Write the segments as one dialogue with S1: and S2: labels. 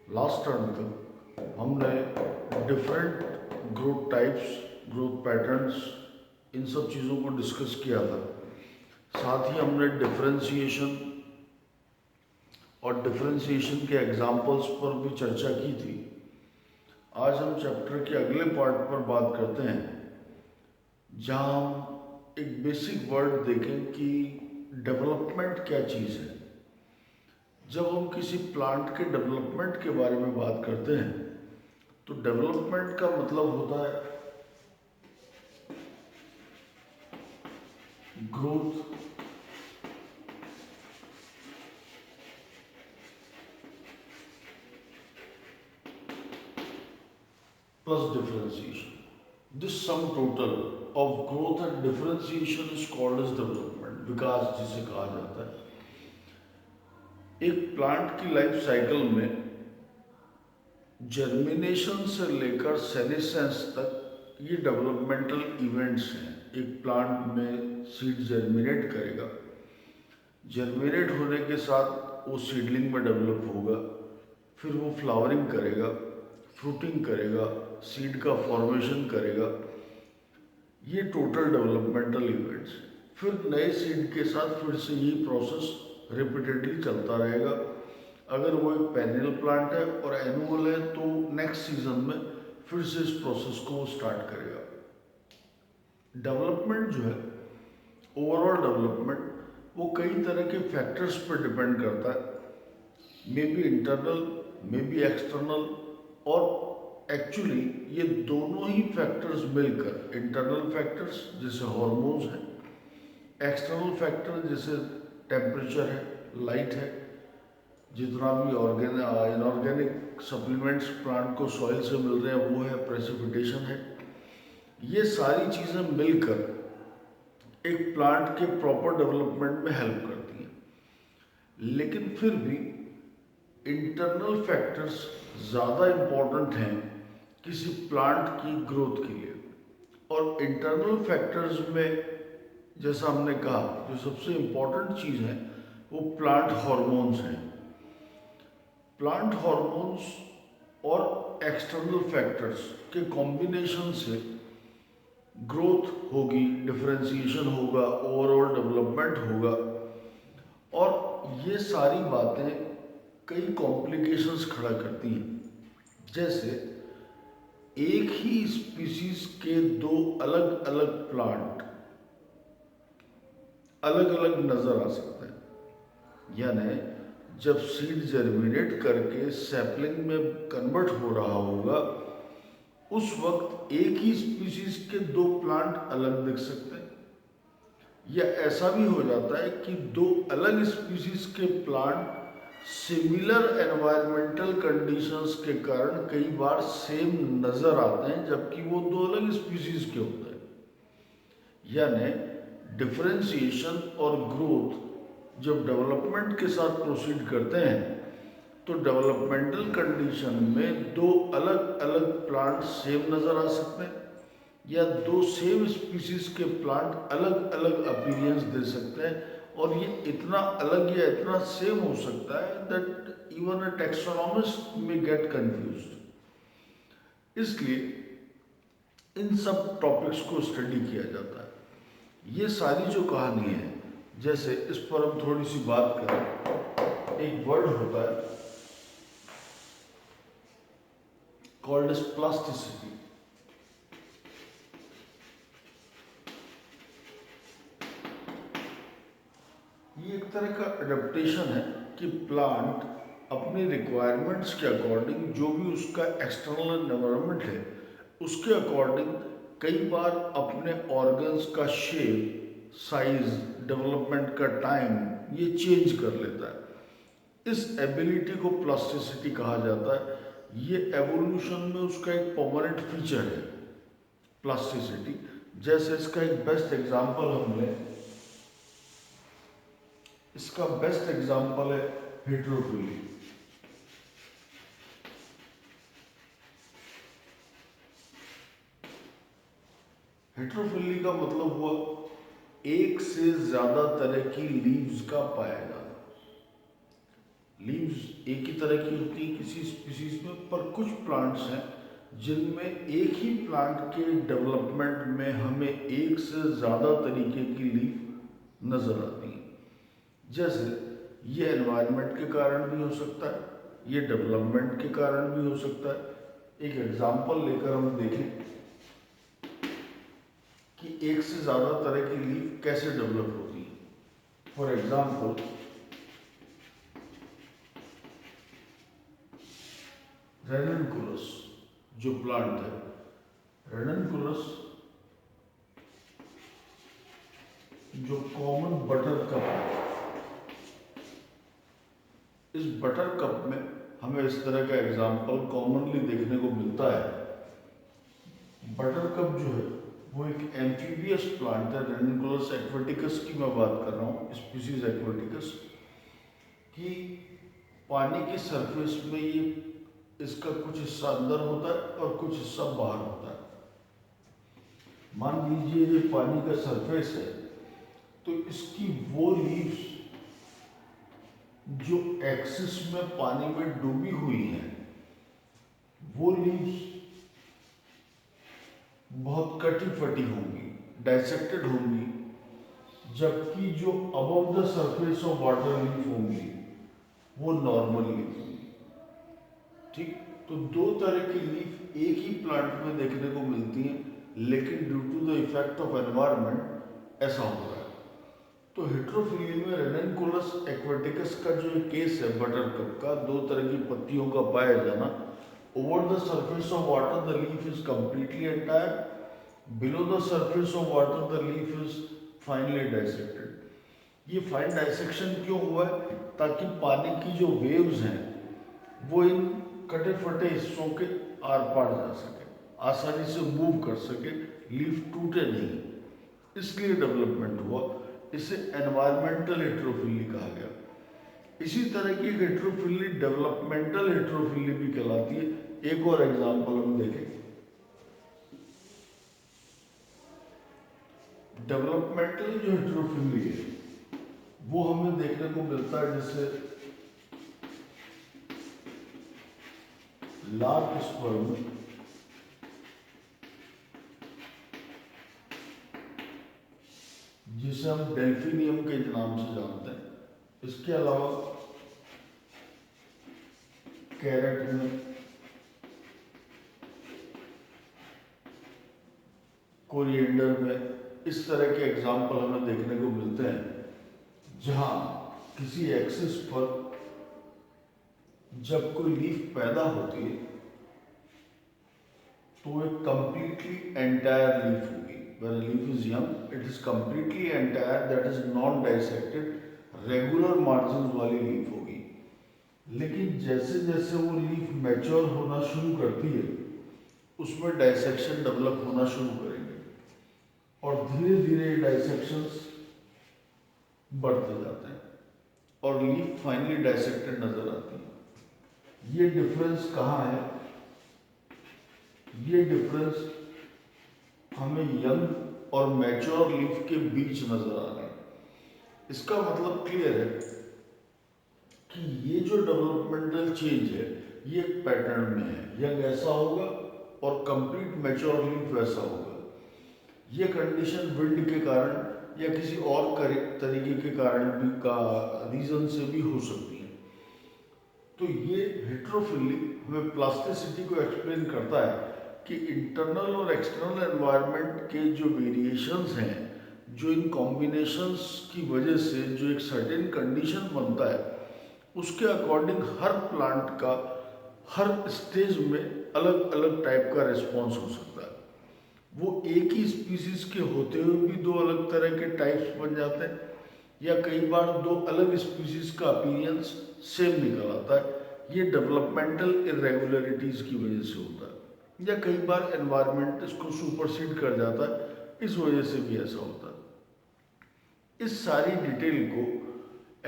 S1: Last term तक हमने different growth types, growth patterns, इन सब चीज़ों को डिस्कस किया था। साथ ही हमने डिफरेंशिएशन और डिफरेंशिएशन के एग्जाम्पल्स पर भी चर्चा की थी। आज हम चैप्टर के अगले पार्ट पर बात करते हैं, जहां हम एक बेसिक वर्ड देखें कि डेवलपमेंट क्या चीज़ है। जब हम किसी प्लांट के डेवलपमेंट के बारे में बात करते हैं तो डेवलपमेंट का मतलब होता है growth plus differentiation. This sum total of growth and differentiation is called as development, विकास जिसे कहा जाता है। एक प्लांट की लाइफ साइकिल में जर्मिनेशन से लेकर सेनेसेंस तक ये डेवलपमेंटल इवेंट्स हैं। एक प्लांट में सीड जर्मिनेट करेगा, जर्मिनेट होने के साथ वो सीडलिंग में डेवलप होगा, फिर वो फ्लावरिंग करेगा, फ्रूटिंग करेगा, सीड का फॉर्मेशन करेगा। ये टोटल डेवलपमेंटल इवेंट्स हैं। फिर नए सीड के साथ फिर से यही प्रोसेस रिपीटेडली चलता रहेगा। अगर वो एक पेरिनियल प्लांट है और एनुअल है तो नेक्स्ट सीजन में फिर से इस प्रोसेस को वो स्टार्ट करेगा। डेवलपमेंट जो है, ओवरऑल डेवलपमेंट, वो कई तरह के फैक्टर्स पर डिपेंड करता है। May be internal, may be external, और एक्चुअली ये दोनों ही फैक्टर्स मिलकर, इंटरनल फैक्टर्स जैसे हॉर्मोन्स हैं, एक्सटर्नल फैक्टर जैसे टेम्परेचर है, लाइट है, जितना भी इनऑर्गेनिक सप्लीमेंट्स प्लांट को सॉइल से मिल रहे हैं वो है, प्रेसिपिटेशन है, ये सारी चीज़ें मिलकर एक प्लांट के प्रॉपर डेवलपमेंट में हेल्प करती हैं। लेकिन फिर भी इंटरनल फैक्टर्स ज़्यादा इम्पॉर्टेंट हैं किसी प्लांट की ग्रोथ के लिए। और इंटरनल फैक्टर्स में, जैसा हमने कहा, जो सबसे इम्पॉर्टेंट चीज़ है वो प्लांट हॉर्मोन्स हैं। प्लांट हॉर्मोन्स और एक्सटर्नल फैक्टर्स के कॉम्बिनेशन से ग्रोथ होगी, डिफरेंशिएशन होगा, ओवरऑल डेवलपमेंट होगा। और ये सारी बातें कई कॉम्प्लिकेशंस खड़ा करती हैं। जैसे एक ही स्पीसीज के दो अलग अलग प्लांट अलग अलग नजर आ सकते हैं। यानी जब सीड जर्मिनेट करके सैपलिंग में कन्वर्ट हो रहा होगा, उस वक्त एक ही स्पीसीज के दो प्लांट अलग दिख सकते हैं। या ऐसा भी हो जाता है कि दो अलग स्पीसीज के प्लांट सिमिलर एनवायरमेंटल कंडीशंस के कारण कई बार सेम नजर आते हैं, जबकि वो दो अलग स्पीसीज के होते हैं। यानी डिफरेंशिएशन और ग्रोथ जब डेवलपमेंट के साथ प्रोसीड करते हैं तो डेवलपमेंटल कंडीशन में दो अलग अलग प्लांट सेम नज़र आ सकते हैं, या दो सेम स्पीसीज के प्लांट अलग अलग अपीयरेंस दे सकते हैं। और ये इतना अलग या इतना सेम हो सकता है दैट इवन अ टैक्सोनॉमिस्ट में गेट कंफ्यूज्ड। इसलिए इन सब टॉपिक्स को स्टडी किया जाता है। ये सारी जो कहानी है, जैसे इस पर हम थोड़ी सी बात करें, एक वर्ड होता है कॉल्ड एज प्लास्टिसिटी। ये एक तरह का एडेप्टेशन है कि प्लांट अपनी रिक्वायरमेंट्स के अकॉर्डिंग, जो भी उसका एक्सटर्नल एनवायरनमेंट है उसके अकॉर्डिंग, कई बार अपने ऑर्गन्स का शेप, साइज, डेवलपमेंट का टाइम ये चेंज कर लेता है। इस एबिलिटी को प्लास्टिसिटी कहा जाता है। ये एवोल्यूशन में उसका एक परमानेंट फीचर है, प्लास्टिसिटी। जैसे इसका एक बेस्ट एग्जांपल हम लें, इसका बेस्ट एग्जांपल है हेट्रोफिली। हेट्रोफिली का मतलब हुआ एक से ज्यादा तरह की लीव्स का पाया जाना। लीव्स एक ही तरह की होती है किसी स्पीसीज में, पर कुछ प्लांट्स हैं जिनमें एक ही प्लांट के डेवलपमेंट में हमें एक से ज़्यादा तरीके की लीफ नज़र आती हैं। जैसे ये एनवायरनमेंट के कारण भी हो सकता है, ये डेवलपमेंट के कारण भी हो सकता है। एक एग्जांपल लेकर हम देखें कि एक से ज़्यादा तरह की लीफ कैसे डेवलप होती है। फॉर एग्जांपल, रेननकुलस जो प्लांट है, रेननकुलस जो कॉमन बटर कप है, इस बटर कप में हमें इस तरह का एग्जाम्पल कॉमनली देखने को मिलता है। बटर कप जो है वो एक एम्फीबियस प्लांट है, रेननकुलस एक्वेटिकस की मैं बात कर रहा हूँ, स्पीसीज एक्वेटिकस की। पानी की सरफेस में ये इसका कुछ हिस्सा अंदर होता है और कुछ हिस्सा बाहर होता है। मान लीजिए ये पानी का सरफेस है, तो इसकी वो लीव्स जो एक्सिस में पानी में डूबी हुई हैं, वो लीव्स बहुत कटी फटी होंगी, डाइसेक्टेड होंगी, जबकि जो above the surface of water leaf होंगी वो नॉर्मल लीफ होंगी। ठीक, तो दो तरह की लीफ एक ही प्लांट में देखने को मिलती हैं, लेकिन due to the effect of environment ऐसा हो रहा है। तो हेट्रोफिली में रेननकुलस एक्वेटिकस का जो केस है बटर कप का, दो तरह की पत्तियों का पाया जाना। Over the surface of water the leaf is completely entire, below the surface of water the leaf is finally dissected. ये फाइन डाइसेक्शन क्यों हुआ है? ताकि पानी की जो वेव्स हैं वो इन कटे फटे हिस्सों के आर पार जा सके, आसानी से मूव कर सके, लीफ टूटे नहीं, इसलिए डेवलपमेंट हुआ। इसे एनवायरमेंटल हेट्रोफिली कहा गया। इसी तरह की हेट्रोफिली डेवलपमेंटल हेट्रोफिली भी कहलाती है। एक और एग्जांपल हम देखें। डेवलपमेंटल जो हेट्रोफिली है वो हमें देखने को मिलता है, जैसे लार्क स्पर्म, जिसे हम डेल्फिनियम के नाम से जानते हैं। इसके अलावा कैरेट में, कोरिएंडर में, इस तरह के एग्जाम्पल हमें देखने को मिलते हैं जहां किसी एक्सिस पर जब कोई लीफ पैदा होती है तो एक कंप्लीटली एंटायर लीफ होगी। When a leaf is young, it is completely entire, that is non-dissected, regular margin वाली लीफ होगी। लेकिन जैसे जैसे वो लीफ मैच्योर होना शुरू करती है, उसमें डाइसेक्शन डेवलप होना शुरू करेंगे और धीरे धीरे डाइसेक्शंस बढ़ते जाते हैं और लीफ फाइनली डाइसेक्टेड नजर आती है। ये डिफरेंस कहाँ है? ये डिफरेंस हमें यंग और मैच्योर लीफ के बीच नजर आ रहा है। इसका मतलब क्लियर है कि ये जो डेवलपमेंटल चेंज है ये एक पैटर्न में है, यंग ऐसा होगा और कंप्लीट मैच्योर लीफ वैसा होगा। ये कंडीशन विंड के कारण या किसी और तरीके के कारण भी का रीजन से भी हो सकती है। तो ये हेट्रोफिली हमें प्लास्टिसिटी को एक्सप्लेन करता है कि इंटरनल और एक्सटर्नल एनवायरनमेंट के जो वेरिएशंस हैं, जो इन कॉम्बिनेशंस की वजह से जो एक सर्टेन कंडीशन बनता है, उसके अकॉर्डिंग हर प्लांट का हर स्टेज में अलग अलग टाइप का रिस्पॉन्स हो सकता है। वो एक ही स्पीसीज के होते हुए भी दो अलग तरह के टाइप्स बन जाते हैं, या कई बार दो अलग स्पीसीज का अपीयरेंस सेम निकल आता है। ये डेवलपमेंटल इरेगुलरिटीज की वजह से होता है, या कई बार एनवायरनमेंट इसको सुपरसीड कर जाता है, इस वजह से भी ऐसा होता है। इस सारी डिटेल को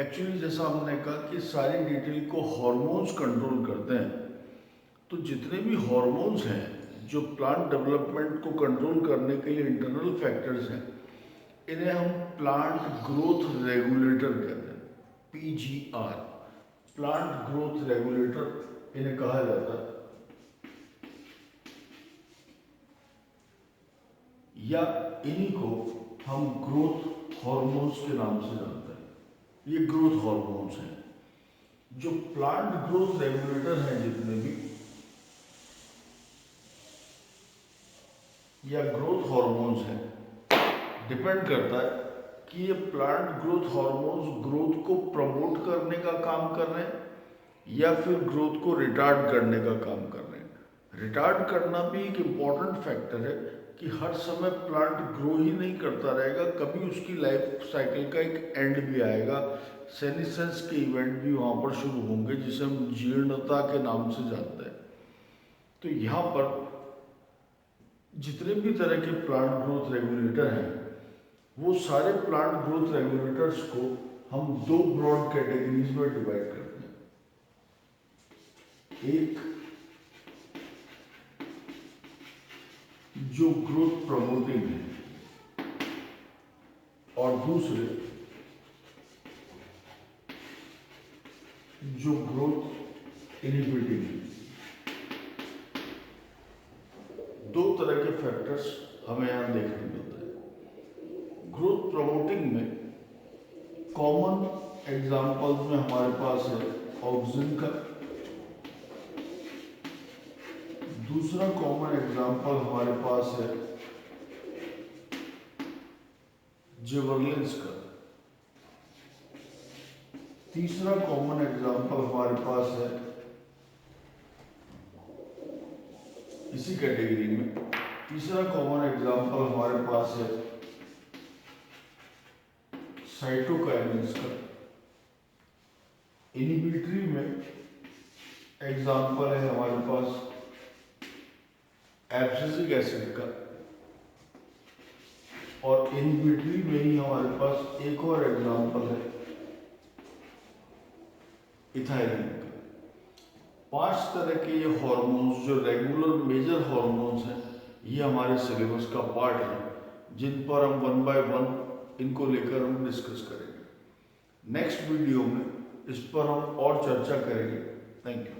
S1: एक्चुअली, जैसा हमने कहा कि सारी डिटेल को हार्मोन्स कंट्रोल करते हैं। तो जितने भी हार्मोन्स हैं जो प्लांट डेवलपमेंट को कंट्रोल करने के लिए इंटरनल फैक्टर्स हैं, इन्हें हम प्लांट ग्रोथ रेगुलेटर कहते हैं, PGR, प्लांट ग्रोथ रेगुलेटर इन्हें कहा जाता है, या इन्हीं को हम ग्रोथ हार्मोन्स के नाम से जानते हैं। ये ग्रोथ हार्मोन्स हैं। जो प्लांट ग्रोथ रेगुलेटर हैं जितने भी, या ग्रोथ हार्मोन्स हैं, डिपेंड करता है कि ये प्लांट ग्रोथ हार्मोन्स ग्रोथ को प्रमोट करने का काम कर रहे हैं या फिर ग्रोथ को रिटार्ड करने का काम कर रहे हैं। रिटार्ड करना भी एक इम्पॉर्टेंट फैक्टर है कि हर समय प्लांट ग्रो ही नहीं करता रहेगा, कभी उसकी लाइफ साइकिल का एक एंड भी आएगा। सेनिसेंस के इवेंट भी वहाँ पर शुरू होंगे जिसे हम जीर्णता के नाम से जानते हैं। तो यहाँ पर जितने भी तरह के प्लांट ग्रोथ रेगुलेटर हैं, वो सारे प्लांट ग्रोथ रेगुलेटर्स को हम दो ब्रॉड कैटेगरीज में डिवाइड करते हैं। एक जो ग्रोथ प्रमोटिंग है और दूसरे जो ग्रोथ इनहिबिटिंग है। दो तरह के फैक्टर्स हमें यहां देखने मिलते हैं। ग्रोथ प्रमोटिंग में कॉमन एग्जांपल्स में हमारे पास है ऑक्सिन का, दूसरा कॉमन एग्जांपल हमारे पास है जिबरेलिन्स का, तीसरा कॉमन एग्जांपल हमारे पास है इसी कैटेगरी में, तीसरा कॉमन एग्जांपल हमारे पास है साइटोकाइनेस का। इनहिबिटरी में एग्जांपल है हमारे पास एब्सिसिक एसिड का, और इनहिबिटरी में ही हमारे पास एक और एग्जांपल है इथाइलिन का। 5 तरह के ये हार्मोन्स जो रेगुलर मेजर हार्मोन्स हैं, ये हमारे सिलेबस का पार्ट है, जिन पर हम 1 बाय 1 इनको लेकर हम डिस्कस करेंगे। नेक्स्ट वीडियो में इस पर हम और चर्चा करेंगे। Thank you.